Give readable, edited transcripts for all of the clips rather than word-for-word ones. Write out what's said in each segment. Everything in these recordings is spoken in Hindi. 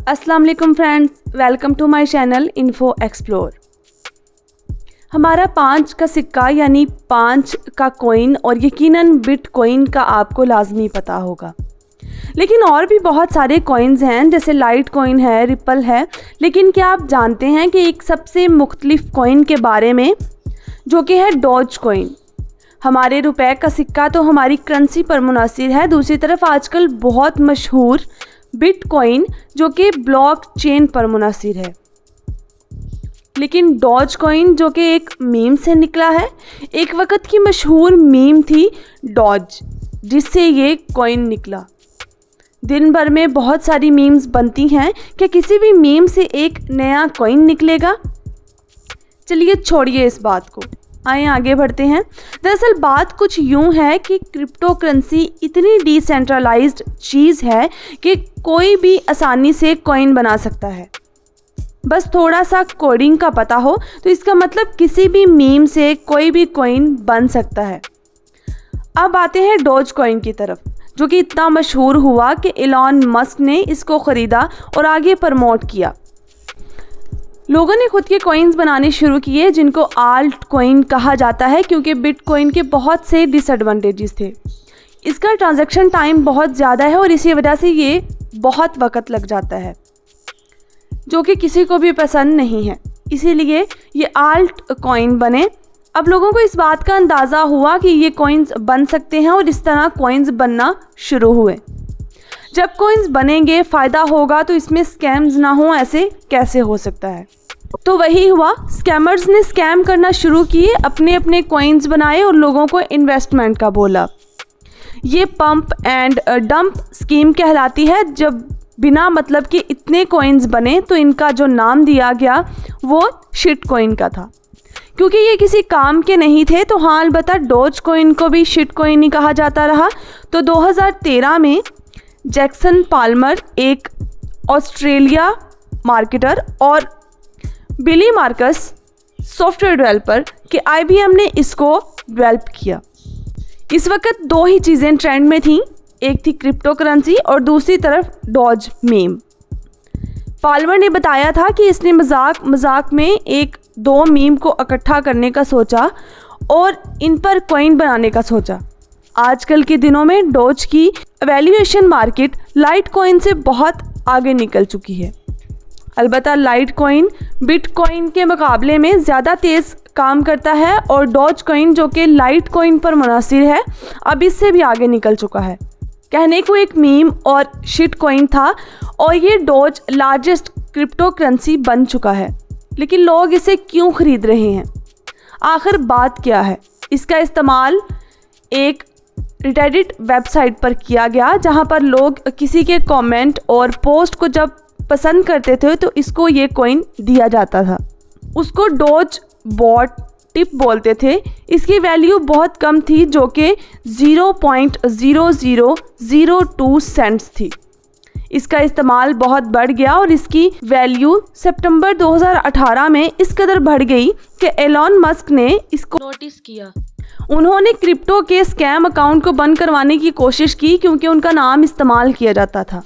अस्सलाम वालेकुम friends, welcome to my channel info explore. हमारा 5 का सिक्का यानी 5 का कॉइन और यकीनन बिटकॉइन का आपको लाजमी पता होगा। लेकिन और भी बहुत सारे कॉइन्स हैं, जैसे लाइट कॉइन है, रिपल है। लेकिन क्या आप जानते हैं कि एक सबसे मुख्तलिफ कॉइन के बारे में, जो कि है डॉज कॉइन। हमारे रुपए का सिक्का तो हमारी करेंसी पर मुनासिर है, दूसरी तरफ आजकल बहुत मशहूर बिटकॉइन जो कि ब्लॉकचेन पर मुनासिर है। लेकिन डॉज कॉइन जो कि एक मीम से निकला है, एक वक्त की मशहूर मीम थी डॉज, जिससे ये कॉइन निकला। दिन भर में बहुत सारी मीम्स बनती हैं, क्या किसी भी मीम से एक नया कॉइन निकलेगा? चलिए छोड़िए इस बात को, आए आगे बढ़ते हैं। दरअसल बात कुछ यूं है कि क्रिप्टो करेंसी इतनी डिसेंट्रलाइज्ड चीज़ है कि कोई भी आसानी से कॉइन बना सकता है। बस थोड़ा सा कोडिंग का पता हो तो इसका मतलब किसी भी मीम से कोई भी कॉइन बन सकता है। अब आते हैं डॉज कॉइन की तरफ, जो कि इतना मशहूर हुआ कि एलॉन मस्क ने इसको ख़रीदा और आगे प्रमोट किया। लोगों ने खुद के कॉइन्स बनाने शुरू किए, जिनको आल्ट कॉइन कहा जाता है, क्योंकि बिटकॉइन के बहुत से डिसएडवांटेजेस थे। इसका ट्रांजैक्शन टाइम बहुत ज़्यादा है और इसी वजह से ये बहुत वक्त लग जाता है, जो कि किसी को भी पसंद नहीं है। इसीलिए ये आल्ट कॉइन बने। अब लोगों को इस बात का अंदाज़ा हुआ कि ये कॉइन्स बन सकते हैं और इस तरह कॉइन्स बनना शुरू हुए। जब कॉइन्स बनेंगे, फ़ायदा होगा, तो इसमें स्कैम्स ना हो, ऐसे कैसे हो सकता है? तो वही हुआ, स्कैमर्स ने स्कैम करना शुरू किए, अपने अपने कॉइन्स बनाए और लोगों को इन्वेस्टमेंट का बोला। ये पंप एंड डंप स्कीम कहलाती है। जब बिना मतलब के इतने कॉइन्स बने तो इनका जो नाम दिया गया वो शिट कॉइन का था, क्योंकि ये किसी काम के नहीं थे। तो हाँ, अलबत्ता डॉज कॉइन को भी शिट कॉइन ही कहा जाता रहा। तो 2013 में जैक्सन पाल्मर, एक ऑस्ट्रेलिया मार्केटर, और बिली मार्कस, सॉफ्टवेयर डेवलपर के IBM ने इसको डेवलप किया। इस वक्त दो ही चीज़ें ट्रेंड में थीं, एक थी क्रिप्टो करेंसी और दूसरी तरफ डॉज मीम। पाल्मर ने बताया था कि इसने मजाक में एक दो मीम को इकट्ठा करने का सोचा और इन पर कॉइन बनाने का सोचा। आजकल के दिनों में डॉज की वैल्यूएशन मार्केट लाइट कॉइन से बहुत आगे निकल चुकी है। अलबत्ता लाइट कॉइन बिटकॉइन के मुकाबले में ज़्यादा तेज़ काम करता है और डॉज कॉइन जो कि लाइट कॉइन पर मुनासिर है, अब इससे भी आगे निकल चुका है। कहने को एक मीम और शिट कॉइन था और ये डॉज लार्जेस्ट क्रिप्टो करेंसी बन चुका है। लेकिन लोग इसे क्यों ख़रीद रहे हैं? आखिर बात क्या है? इसका इस्तेमाल एक रेडिट वेबसाइट पर किया गया, जहां पर लोग किसी के कमेंट और पोस्ट को जब पसंद करते थे तो इसको ये कॉइन दिया जाता था। उसको डॉज बॉट टिप बोलते थे। इसकी वैल्यू बहुत कम थी, जो कि 0.0002 सेंट्स थी। इसका इस्तेमाल बहुत बढ़ गया और इसकी वैल्यू सितंबर 2018 में इस कदर बढ़ गई कि एलॉन मस्क ने इसको नोटिस किया। उन्होंने क्रिप्टो के स्कैम अकाउंट को बंद करवाने की कोशिश की, क्योंकि उनका नाम इस्तेमाल किया जाता था।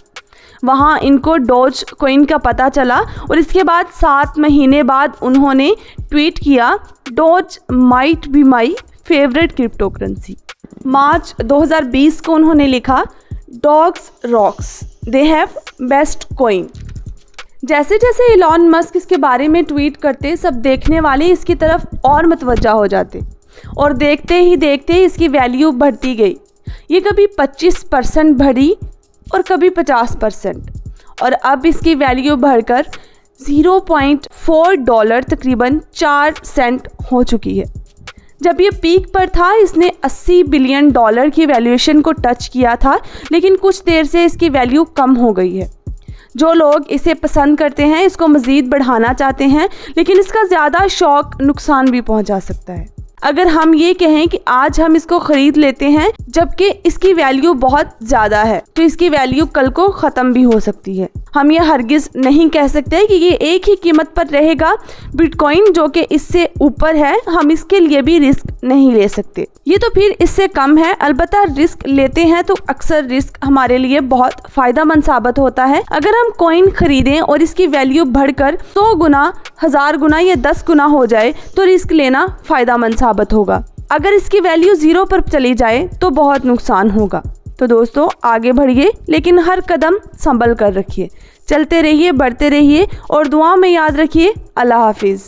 वहाँ इनको डॉज कॉइन का पता चला और इसके बाद 7 महीने बाद उन्होंने ट्वीट किया, Doge might be my favourite crypto currency. मार्च 2020 को उन्होंने लिखा, dogs rocks, they have best coin. जैसे जैसे एलॉन मस्क इसके बारे में ट्वीट करते, सब देखने वाले इसकी तरफ और मतवज्जा हो जाते और देखते ही देखते इसकी वैल्यू बढ़ती गई। ये कभी 25% बढ़ी और कभी 50%, और अब इसकी वैल्यू बढ़कर $0.4 तकरीबन 4 सेंट हो चुकी है। जब ये पीक पर था, इसने $80 बिलियन की वैल्यूएशन को टच किया था, लेकिन कुछ देर से इसकी वैल्यू कम हो गई है। जो लोग इसे पसंद करते हैं इसको मज़ीद बढ़ाना चाहते हैं, लेकिन इसका ज़्यादा शौक नुकसान भी पहुंचा सकता है। अगर हम ये कहें कि आज हम इसको खरीद लेते हैं जबकि इसकी वैल्यू बहुत ज़्यादा है, तो इसकी वैल्यू कल को ख़त्म भी हो सकती है। हम ये हरगिज़ नहीं कह सकते कि ये एक ही कीमत पर रहेगा। बिटकॉइन जो कि इससे ऊपर है, हम इसके लिए भी रिस्क नहीं ले सकते। ये तो फिर इससे कम है। अलबत्ता रिस्क लेते हैं तो अक्सर रिस्क हमारे लिए बहुत फ़ायदेमंद साबित होता है। अगर हम कॉइन खरीदें और इसकी वैल्यू बढ़कर 100 गुना, 1000 गुना या 10 गुना हो जाए तो रिस्क लेना फ़ायदेमंद साबित होगा। अगर इसकी वैल्यू 0 पर चली जाए तो बहुत नुकसान होगा। तो दोस्तों आगे बढ़िए, लेकिन हर कदम संभल कर रखिए। चलते रहिए, बढ़ते रहिए और दुआ में याद रखिए। अल्लाह हाफिज़।